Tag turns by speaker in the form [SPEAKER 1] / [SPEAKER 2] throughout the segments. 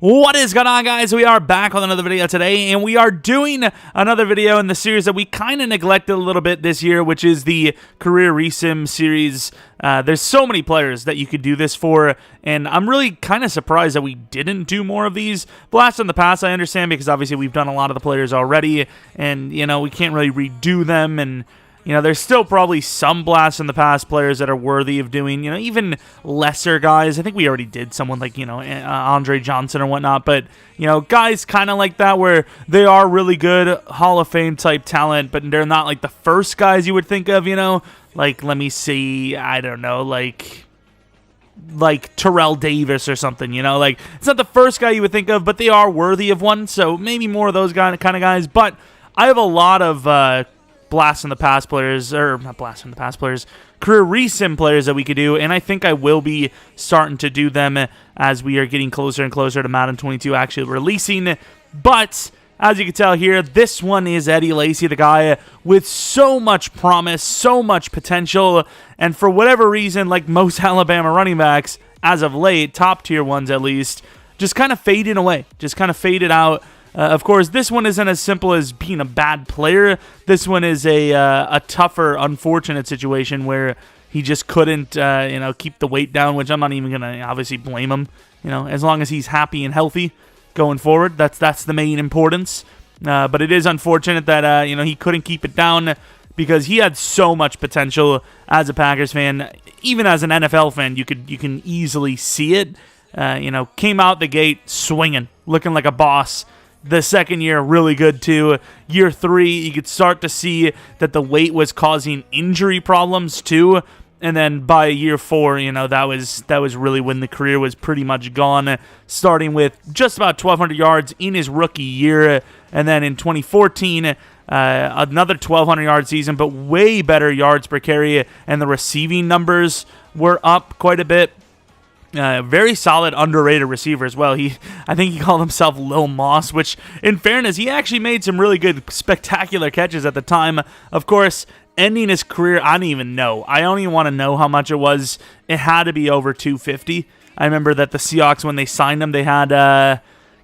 [SPEAKER 1] What is going on, guys? We are back with another video today, and we are doing another video in the series that we kind of neglected a little bit this year, which is the Career Resim series. There's so many players that you could do this for, and I'm really kind of surprised that we didn't do more of these. Blast in the past, I understand, because obviously we've done a lot of the players already, and, you know, we can't really redo them, and you know, there's still probably some Blast in the Past players that are worthy of doing, you know, even lesser guys. I think we already did someone like, you know, Andre Johnson or whatnot. But, you know, guys kind of like that where they are really good Hall of Fame type talent, but they're not like the first guys you would think of, you know. Like, let me see, I don't know, like Terrell Davis or something, you know. Like, it's not the first guy you would think of, but they are worthy of one. So maybe more of those kind of guys. But I have a lot of Blast in the Past players, or not Blast in the Past players, Career Resim players that we could do, and I think I will be starting to do them as we are getting closer and closer to Madden 22 actually releasing. But as you can tell here, this one is Eddie Lacy, the guy with so much promise, so much potential, and for whatever reason, like most Alabama running backs, as of late, top tier ones at least, just kind of fading away, just kind of faded out. Of course, this one isn't as simple as being a bad player. This one is a tougher, unfortunate situation where he just couldn't, you know, keep the weight down, which I'm not even going to obviously blame him. You know, as long as he's happy and healthy going forward, that's the main importance. But it is unfortunate that, you know, he couldn't keep it down because he had so much potential as a Packers fan. Even as an NFL fan, you can easily see it. You know, came out the gate swinging, looking like a boss. The second year, really good too. Year 3, you could start to see that the weight was causing injury problems too. And then by year 4, you know, that was really when the career was pretty much gone. Starting with just about 1,200 yards in his rookie year, and then in 2014, another 1,200 yard season, but way better yards per carry, and the receiving numbers were up quite a bit. Very solid, underrated receiver as well. I think he called himself Lil Moss, which, in fairness, he actually made some really good, spectacular catches at the time. Of course, ending his career, I don't even know. I don't even want to know how much it was. It had to be over 250. I remember that the Seahawks, when they signed him, they had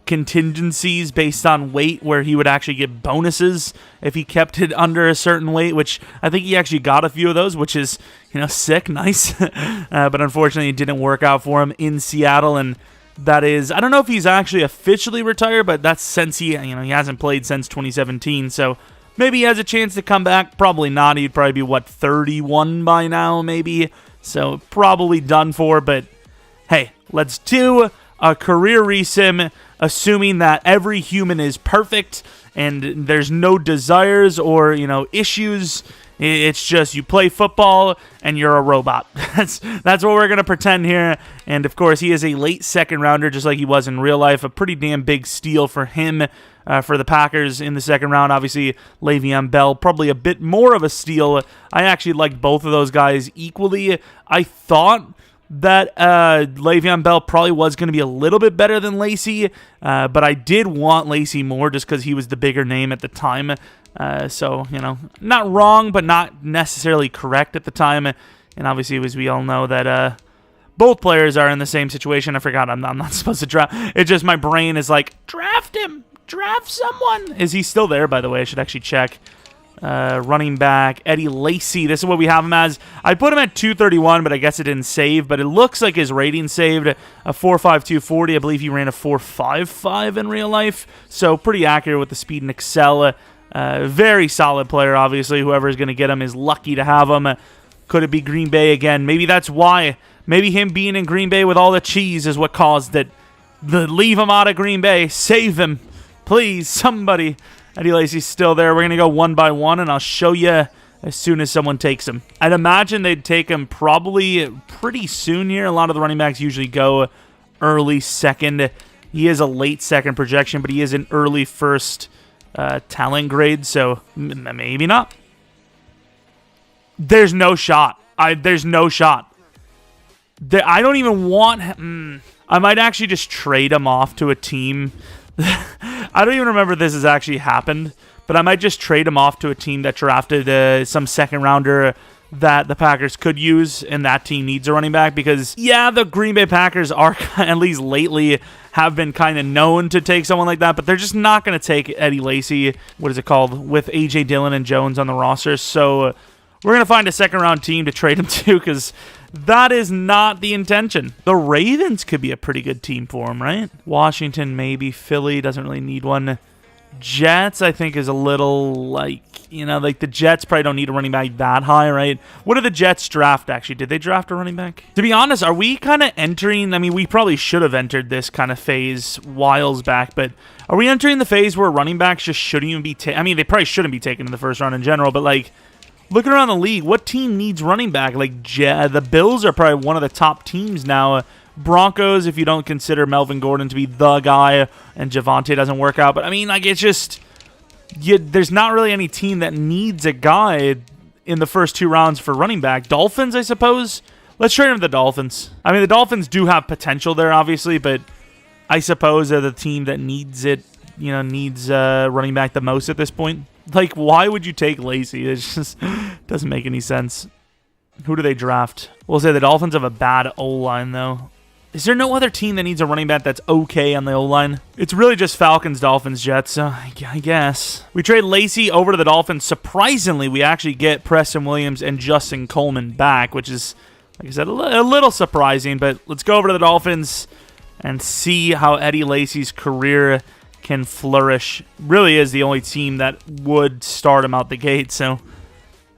[SPEAKER 1] contingencies based on weight where he would actually get bonuses if he kept it under a certain weight, which I think he actually got a few of those, which is, you know, sick, nice. But unfortunately, it didn't work out for him in Seattle, and that is, I don't know if he's actually officially retired, but that's since he hasn't played since 2017, so maybe he has a chance to come back. Probably not. He'd probably be, 31 by now, maybe, so probably done for, but hey, let's do a career resim, assuming that every human is perfect and there's no desires or, you know, issues. It's just you play football and you're a robot. That's what we're going to pretend here. And, of course, he is a late second rounder just like he was in real life. A pretty damn big steal for him, for the Packers in the second round. Obviously, Le'Veon Bell, probably a bit more of a steal. I actually liked both of those guys equally. I thought that Le'Veon Bell probably was going to be a little bit better than Lacy, but I did want Lacy more just because he was the bigger name at the time. So, you know, not wrong, but not necessarily correct at the time. And obviously, as we all know, that both players are in the same situation. I forgot I'm not supposed to draft. It's just my brain is like, draft him, draft someone. Is he still there, by the way? I should actually check. Running back, Eddie Lacy. This is what we have him as. I put him at 231, but I guess it didn't save. But it looks like his rating saved a 4.52 40. I believe he ran a 4.55 in real life. So pretty accurate with the speed and excel. Very solid player, obviously. Whoever is going to get him is lucky to have him. Could it be Green Bay again? Maybe that's why. Maybe him being in Green Bay with all the cheese is what caused it. Leave him out of Green Bay. Save him. Please, somebody. Eddie Lacy's still there. We're going to go one by one, and I'll show you as soon as someone takes him. I'd imagine they'd take him probably pretty soon here. A lot of the running backs usually go early second. He is a late second projection, but he is an early first talent grade, so maybe not. There's no shot. There's no shot. I don't even want him. I might actually just trade him off to a team. I don't even remember this has actually happened, but I might just trade him off to a team that drafted some second rounder that the Packers could use, and that team needs a running back because, yeah, the Green Bay Packers are, at least lately, have been kind of known to take someone like that, but they're just not going to take Eddie Lacy, what is it called, with A.J. Dillon and Jones on the roster. So we're going to find a second-round team to trade him to because that is not the intention. The Ravens could be a pretty good team for him, right? Washington, maybe. Philly doesn't really need one. Jets, I think, is a little, like, like the Jets probably don't need a running back that high, right? What did the Jets draft, actually? Did they draft a running back? To be honest, are we kind of entering, I mean, we probably should have entered this kind of phase whiles back, but are we entering the phase where running backs just shouldn't even be taken? I mean, they probably shouldn't be taken in the first round in general, but, like, looking around the league, what team needs running back? Like, the Bills are probably one of the top teams now. Broncos, if you don't consider Melvin Gordon to be the guy, and Javonte doesn't work out. But, I mean, like, it's just, there's not really any team that needs a guy in the first 2 rounds for running back. Dolphins, I suppose? Let's trade him to the Dolphins. I mean, the Dolphins do have potential there, obviously, but I suppose they're the team that needs it, needs running back the most at this point. Like, why would you take Lacy? It just doesn't make any sense. Who do they draft? We'll say the Dolphins have a bad O-line, though. Is there no other team that needs a running back that's okay on the O-line? It's really just Falcons, Dolphins, Jets, so I guess. We trade Lacy over to the Dolphins. Surprisingly, we actually get Preston Williams and Justin Coleman back, which is, like I said, a little surprising. But let's go over to the Dolphins and see how Eddie Lacy's career can flourish. Really is the only team that would start him out the gate, so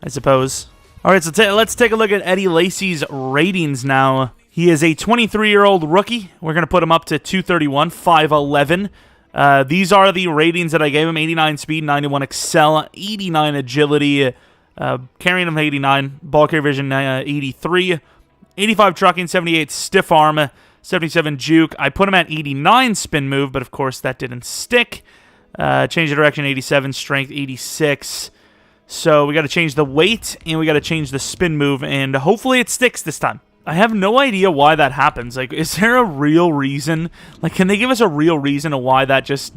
[SPEAKER 1] I suppose. All right, so let's take a look at Eddie Lacy's ratings now. He is a 23-year-old rookie. We're going to put him up to 231, 5'11". These are the ratings that I gave him. 89 speed, 91 excel, 89 agility, carrying him 89, ball carrier vision 83, 85 trucking, 78 stiff arm, 77 juke. I put him at 89 spin move, but of course that didn't stick. Change of direction 87, strength 86. So we got to change the weight and we got to change the spin move, and hopefully it sticks this time. I have no idea why that happens. Like, is there a real reason? Like, can they give us a real reason of why that just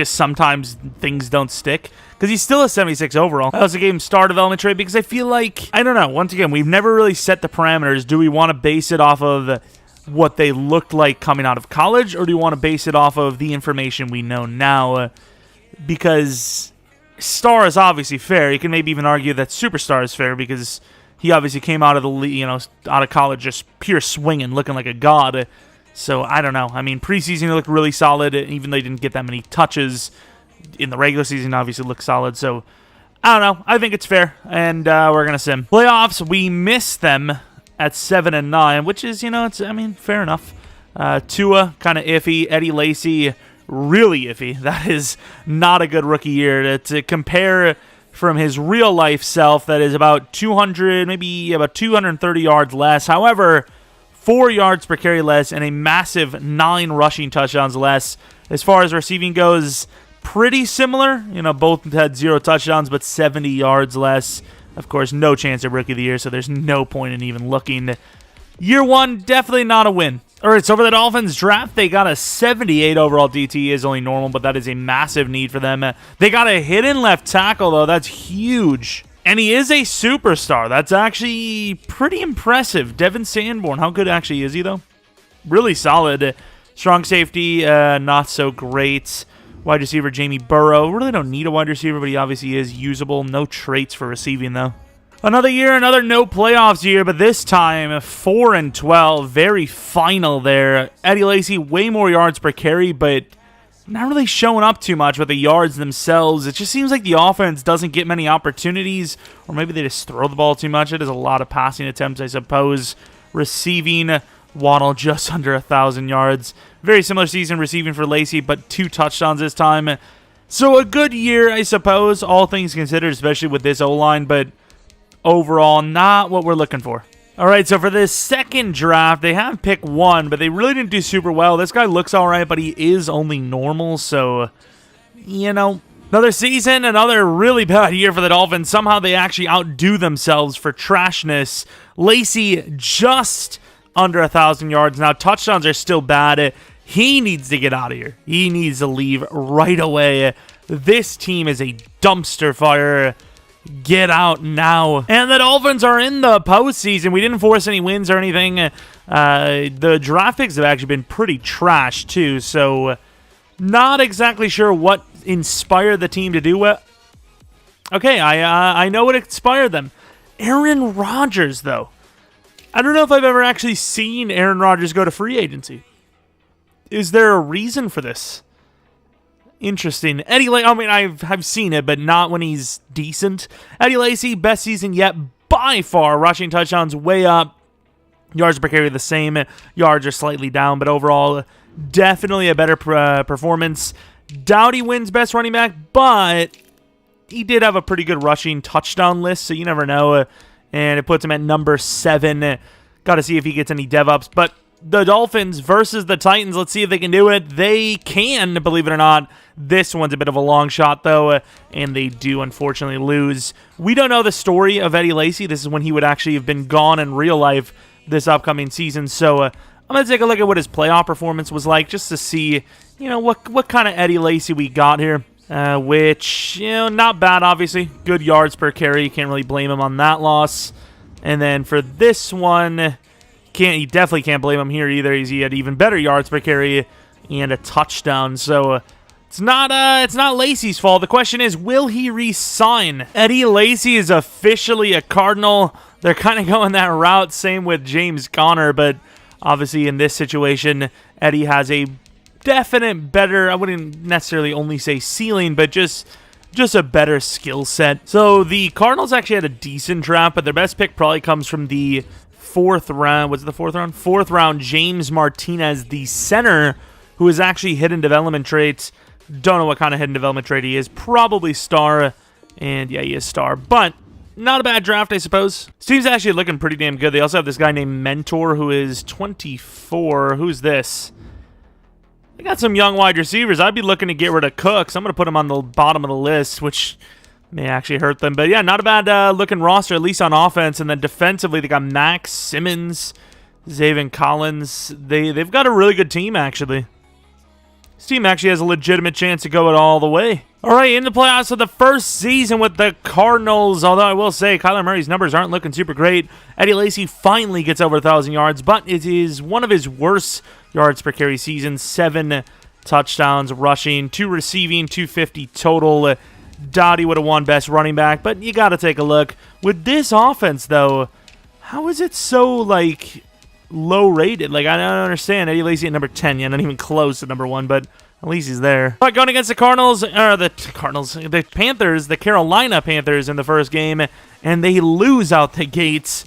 [SPEAKER 1] sometimes things don't stick? Because he's still a 76 overall. I also gave him star development trade because I feel like, I don't know, once again, we've never really set the parameters. Do we want to base it off of what they looked like coming out of college, or do you want to base it off of the information we know now? Because star is obviously fair. You can maybe even argue that superstar is fair because he obviously came out of the out of college just pure swinging, looking like a god. So I don't know. I mean, preseason he looked really solid, even though he didn't get that many touches. In the regular season, obviously looked solid. So I don't know. I think it's fair, and we're gonna sim. Playoffs, we missed them at 7-9, which is, fair enough. Tua, kind of iffy. Eddie Lacy, really iffy. That is not a good rookie year. To compare from his real life self, that is about 200, maybe about 230 yards less. However, 4 yards per carry less and a massive 9 rushing touchdowns less. As far as receiving goes, pretty similar. Both had 0 touchdowns, but 70 yards less. Of course, no chance of Rookie of the Year, so there's no point in even looking. Year 1, definitely not a win. All right, so for the Dolphins draft, they got a 78 overall DT, is only normal, but that is a massive need for them. They got a hidden left tackle, though. That's huge. And he is a superstar. That's actually pretty impressive. Devin Sanborn, how good actually is he, though? Really solid. Strong safety, not so great. Wide receiver, Jamie Burrow. Really don't need a wide receiver, but he obviously is usable. No traits for receiving, though. Another year, another no playoffs year, but this time 4-12, very final there. Eddie Lacy, way more yards per carry, but not really showing up too much with the yards themselves. It just seems like the offense doesn't get many opportunities, or maybe they just throw the ball too much. It is a lot of passing attempts, I suppose. Receiving, Waddle just under 1,000 yards. Very similar season receiving for Lacy, but 2 touchdowns this time. So a good year, I suppose, all things considered, especially with this O-line, but overall, not what we're looking for. All right, so for this second draft, they have pick 1, but they really didn't do super well. This guy looks all right, but he is only normal, so, another season, another really bad year for the Dolphins. Somehow they actually outdo themselves for trashness. Lacy just under 1,000 yards. Now, touchdowns are still bad. He needs to get out of here. He needs to leave right away. This team is a dumpster fire. get out now. And the Dolphins are in the postseason. We didn't force any wins or anything. The draft picks have actually been pretty trash, too. So, not exactly sure what inspired the team to do what. Okay, I know what inspired them. Aaron Rodgers, though. I don't know if I've ever actually seen Aaron Rodgers go to free agency. Is there a reason for this? Interesting. Eddie Lacy, I mean, I've seen it, but not when he's decent. Eddie Lacy, best season yet by far. Rushing touchdowns way up. Yards per carry the same. Yards are slightly down, but overall, definitely a better performance. Doubt he wins best running back, but he did have a pretty good rushing touchdown list, so you never know. And it puts him at number 7. Got to see if he gets any dev ups. But the Dolphins versus the Titans, let's see if they can do it. They can, believe it or not. This one's a bit of a long shot, though, and they do, unfortunately, lose. We don't know the story of Eddie Lacy. This is when he would actually have been gone in real life this upcoming season. So I'm going to take a look at what his playoff performance was like just to see, what kind of Eddie Lacy we got here. Which, not bad, obviously. Good yards per carry. You can't really blame him on that loss. And then for this one, you definitely can't blame him here either. He had even better yards per carry and a touchdown. So it's not Lacy's fault. The question is, will he re-sign? Eddie Lacy is officially a Cardinal. They're kind of going that route. Same with James Conner, but obviously in this situation, Eddie has a definite better, I wouldn't necessarily only say ceiling, but just a better skill set. So the Cardinals actually had a decent draft, but their best pick probably comes from the 4th round. Was it the 4th round? 4th round, James Martinez, the center, who is actually hidden development traits. Don't know what kind of hidden development trait he is. Probably star, and yeah, he is star, but not a bad draft, I suppose. This team's actually looking pretty damn good. They also have this guy named Mentor, who is 24. Who's this? They got some young wide receivers. I'd be looking to get rid of Cooks. I'm going to put him on the bottom of the list, which may actually hurt them. But yeah, not a bad looking roster, at least on offense. And then defensively, they got Max Simmons, Zaven Collins. They've got a really good team, actually. This team actually has a legitimate chance to go it all the way. All right, in the playoffs of the first season with the Cardinals. Although I will say, Kyler Murray's numbers aren't looking super great. Eddie Lacy finally gets over 1,000 yards, but it is one of his worst yards per carry season. 7 touchdowns rushing, 2 receiving, 250 total. Dottie would have won best running back, but you got to take a look. With this offense, though, how is it so, low rated? I don't understand. Eddie Lacy at number 10. Yeah, not even close to number 1, but at least he's there. But going against the the Panthers, the Carolina Panthers in the first game, and they lose out the gates.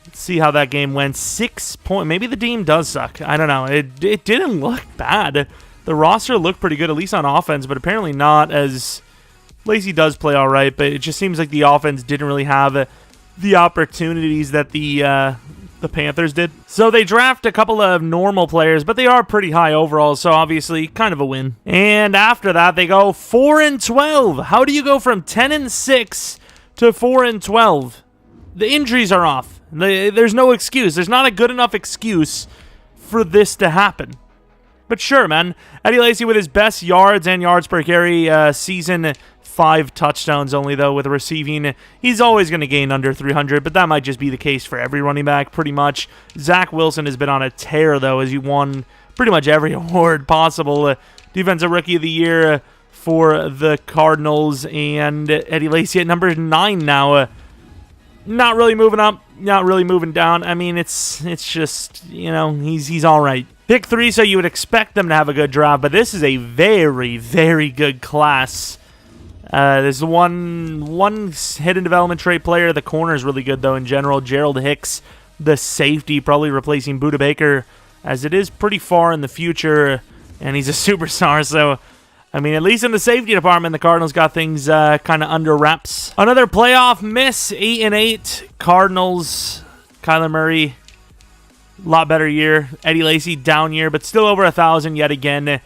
[SPEAKER 1] Let's see how that game went. 6 points. Maybe the team does suck. I don't know. It didn't look bad. The roster looked pretty good, at least on offense, but apparently not, as Lacy does play all right, but it just seems like the offense didn't really have the opportunities that the Panthers did. So they draft a couple of normal players, but they are pretty high overall, so obviously kind of a win. And after that, they go 4-12. How do you go from 10-6 to 4-12? The injuries are off. There's no excuse. There's not a good enough excuse for this to happen. But sure, man. Eddie Lacy with his best yards and yards per carry season. 5 touchdowns only, though, with receiving. He's always going to gain under 300, but that might just be the case for every running back, pretty much. Zach Wilson has been on a tear, though, as he won pretty much every award possible. Defensive Rookie of the Year for the Cardinals, and Eddie Lacy at number 9 now. Not really moving up, not really moving down. I mean, it's just, he's all right. Pick 3, so you would expect them to have a good draft, but this is a very, very good class. There's one hidden development trait player. The corner is really good, though, in general. Gerald Hicks, the safety, probably replacing Budda Baker, as it is pretty far in the future, and he's a superstar, so I mean, at least in the safety department, the Cardinals got things kind of under wraps. Another playoff miss, 8-8. Cardinals, Kyler Murray, a lot better year. Eddie Lacy, down year, but still over 1,000 yet again.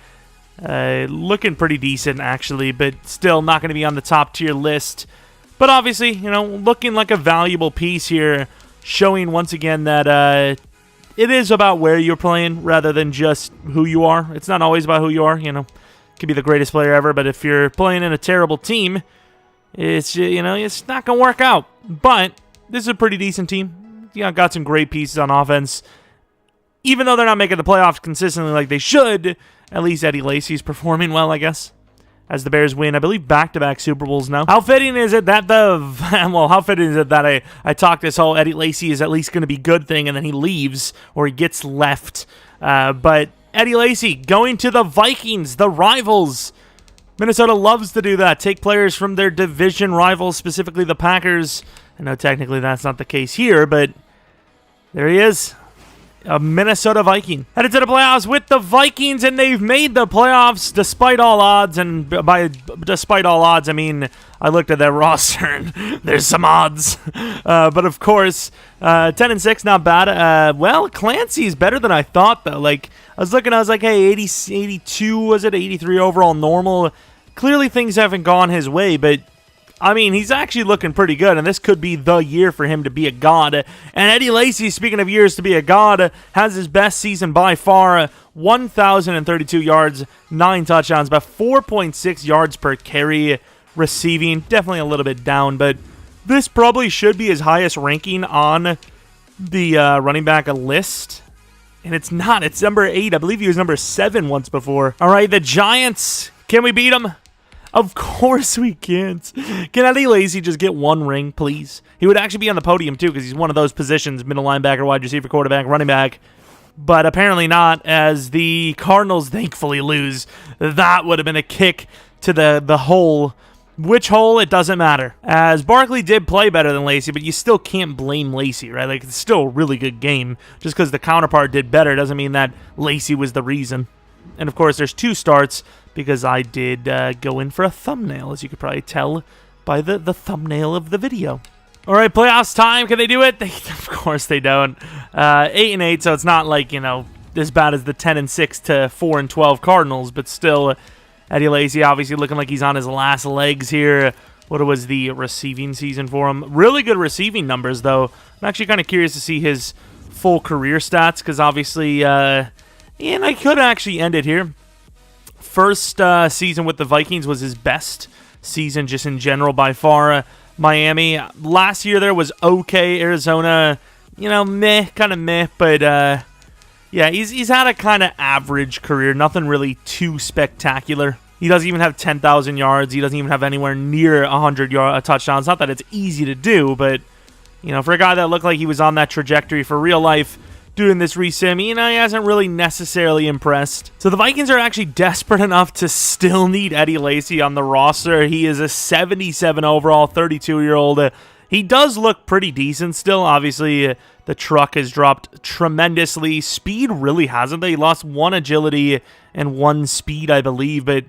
[SPEAKER 1] Looking pretty decent, actually, but still not going to be on the top tier list. But obviously, looking like a valuable piece here, showing once again that it is about where you're playing rather than just who you are. It's not always about who you are, Could be the greatest player ever, but if you're playing in a terrible team it's, you know, it's not going to work out. But this is a pretty decent team. You know, got some great pieces on offense. Even though they're not making the playoffs consistently like they should, at least Eddie Lacy's performing well, I guess, as the Bears win, I believe, back-to-back Super Bowls now. How fitting is it that how fitting is it that I talk this whole Eddie Lacy is at least going to be good thing, and then he leaves, or he gets left. But Eddie Lacy going to the Vikings, the rivals. Minnesota loves to do that. Take players from their division rivals, specifically the Packers. I know technically that's not the case here, but there he is. A Minnesota Viking. Headed to the playoffs with the Vikings, and they've made the playoffs despite all odds. And by despite all odds, I mean, I looked at their roster, and there's some odds. But of course, 10-6, not bad. Well, Clancy's better than I thought, though. Like, I was looking, I was like, hey, 82, was it? 83 overall normal. Clearly things haven't gone his way, but I mean, he's actually looking pretty good, and this could be the year for him to be a god. And Eddie Lacy, speaking of years to be a god, has his best season by far. 1,032 yards, 9 touchdowns, about 4.6 yards per carry receiving. Definitely a little bit down, but this probably should be his highest ranking on the running back list. And it's not. It's number 8. I believe he was number 7 once before. All right, the Giants. Can we beat them? Of course we can't. Can Eddie Lacy just get one ring, please? He would actually be on the podium, too, because he's one of those positions, middle linebacker, wide receiver, quarterback, running back. But apparently not, as the Cardinals thankfully lose. That would have been a kick to the hole. Which hole? It doesn't matter. As Barkley did play better than Lacy, but you still can't blame Lacy, right? Like, it's still a really good game. Just because the counterpart did better doesn't mean that Lacy was the reason. And, of course, there's 2 starts, because I did go in for a thumbnail, as you could probably tell by the thumbnail of the video. All right, playoffs time. Can they do it? Of course they don't. 8-8, so it's not like, you know, as bad as the 10-6 to 4-12 Cardinals, but still, Eddie Lacy obviously looking like he's on his last legs here. What was the receiving season for him? Really good receiving numbers, though. I'm actually kind of curious to see his full career stats, because obviously, and I could actually end it here. First season with the Vikings was his best season just in general by far. Miami, last year there was okay. Arizona, you know, kind of meh. But, yeah, he's had a kind of average career. Nothing really too spectacular. He doesn't even have 10,000 yards. He doesn't even have anywhere near 100 touchdowns. Not that it's easy to do, but, you know, for a guy that looked like he was on that trajectory for real life, doing this resim, you know, he hasn't really necessarily impressed. So the Vikings are actually desperate enough to still need Eddie Lacy on the roster. He is a 77 overall, 32-year-old. He does look pretty decent still. Obviously, the truck has dropped tremendously. Speed really hasn't. He lost 1 agility and 1 speed, I believe. But,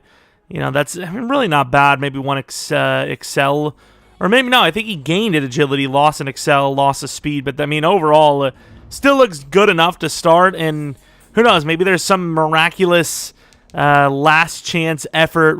[SPEAKER 1] you know, that's really not bad. Maybe 1 excel. Or maybe no, I think he gained an agility, lost an excel, lost a speed. But, I mean, overall, still looks good enough to start, and who knows, maybe there's some miraculous last-ditch effort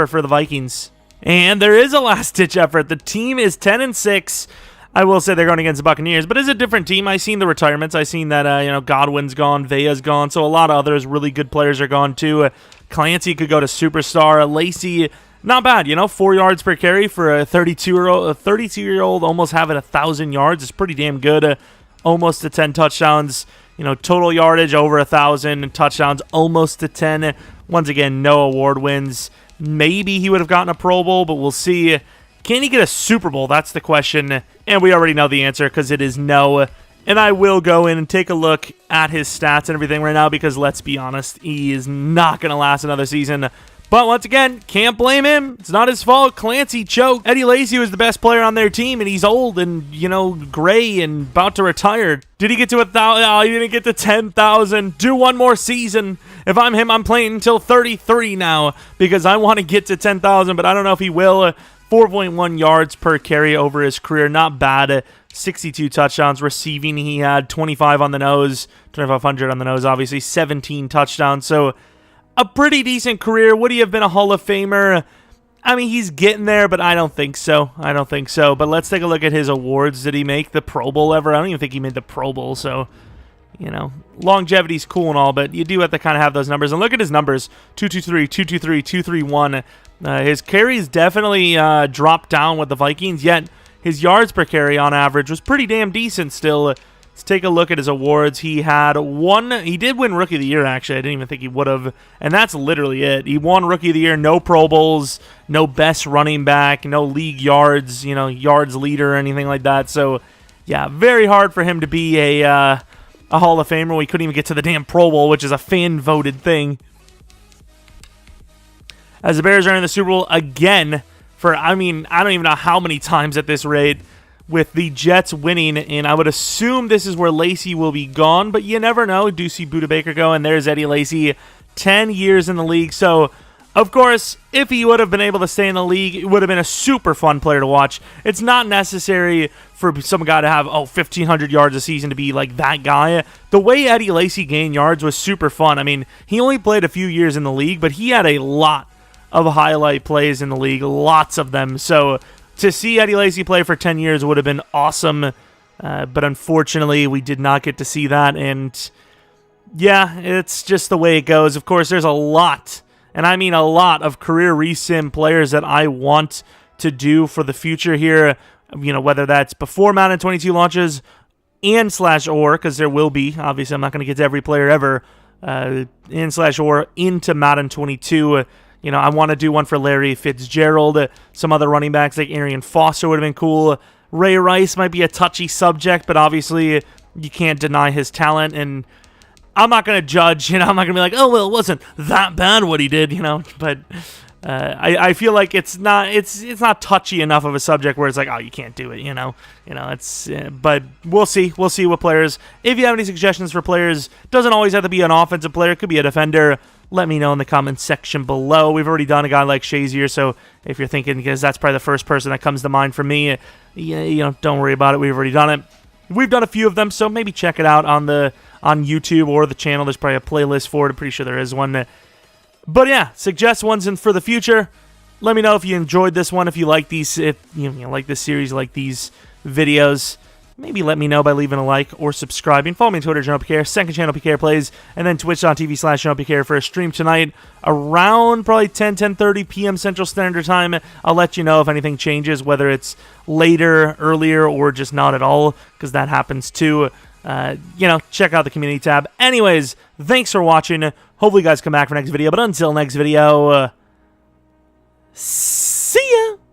[SPEAKER 1] for the Vikings. And there is a last-ditch effort. The team is 10-6. I will say they're going against the Buccaneers, but it's a different team. I've seen the retirements. I've seen that, you know, Godwin's gone, Vea's gone, so a lot of others really good players are gone too. Clancy could go to superstar. Lacy, not bad, you know, 4 yards per carry for a 32-year-old, almost having 1,000 yards. It's pretty damn good. Almost to 10 touchdowns, you know, total yardage over 1,000, touchdowns almost to 10. Once again, no award wins. Maybe he would have gotten a Pro Bowl, but we'll see. Can he get a Super Bowl? That's the question, and we already know the answer because it is no. And I will go in and take a look at his stats and everything right now because, let's be honest, he is not going to last another season. But once again, can't blame him. It's not his fault. Clancy choked. Eddie Lacy was the best player on their team, and he's old and, you know, gray and about to retire. Did he get to 1,000? Oh, he didn't get to 10,000. Do one more season. If I'm him, I'm playing until 33 now because I want to get to 10,000, but I don't know if he will. 4.1 yards per carry over his career. Not bad. 62 touchdowns. Receiving, he had 25 on the nose. 2,500 on the nose, obviously. 17 touchdowns. So a pretty decent career. Would he have been a Hall of Famer? I mean, he's getting there, but I don't think so. But let's take a look at his awards. Did he make the Pro Bowl ever? I don't even think he made the Pro Bowl, so, you know, longevity's cool and all, but you do have to kind of have those numbers. And look at his numbers, 223, 223, 231. His carries definitely dropped down with the Vikings, yet his yards per carry on average was pretty damn decent still. Let's take a look at his awards. He had he did win Rookie of the Year, actually. I didn't even think he would have, and that's literally it. He won Rookie of the Year, no Pro Bowls, no best running back, no league yards, you know, yards leader or anything like that. So, yeah, very hard for him to be a Hall of Famer. We couldn't even get to the damn Pro Bowl, which is a fan-voted thing. As the Bears are in the Super Bowl again for, I mean, I don't even know how many times at this rate, with the Jets winning, and I would assume this is where Lacy will be gone, but you never know. Do see Budda Baker go, and there's Eddie Lacy, 10 years in the league. So, of course, if he would have been able to stay in the league, it would have been a super fun player to watch. It's not necessary for some guy to have, 1,500 yards a season to be like that guy. The way Eddie Lacy gained yards was super fun. I mean, he only played a few years in the league, but he had a lot of highlight plays in the league, lots of them. So to see Eddie Lacy play for 10 years would have been awesome, but unfortunately we did not get to see that, and yeah, it's just the way it goes. Of course, there's a lot, and I mean a lot, of career resim players that I want to do for the future here, you know, whether that's before Madden 22 launches and/or, because there will be, obviously I'm not going to get to every player ever, and/or into Madden 22. You know, I want to do one for Larry Fitzgerald, some other running backs like Arian Foster would have been cool. Ray Rice might be a touchy subject, but obviously you can't deny his talent, and I'm not going to judge, you know, I'm not going to be like, oh, well, it wasn't that bad what he did, you know, but I feel like it's not touchy enough of a subject where it's like, oh, you can't do it, you know, it's, but we'll see what players, if you have any suggestions for players, doesn't always have to be an offensive player, it could be a defender. Let me know in the comments section below. We've already done a guy like Shazier, so if you're thinking, because that's probably the first person that comes to mind for me, you know, don't worry about it. We've already done it. We've done a few of them, so maybe check it out on YouTube or the channel. There's probably a playlist for it. I'm pretty sure there is one. But yeah, suggest ones for the future. Let me know if you enjoyed this one, if you like these, if you like this series, like these videos. Maybe let me know by leaving a like or subscribing. Follow me on Twitter, Jeromepkr, second channel PKR Plays, and then twitch.tv/Jeromepkr for a stream tonight around probably 10:30 p.m. Central Standard Time. I'll let you know if anything changes, whether it's later, earlier, or just not at all, because that happens too. Check out the community tab. Anyways, thanks for watching. Hopefully you guys come back for next video, but until next video, see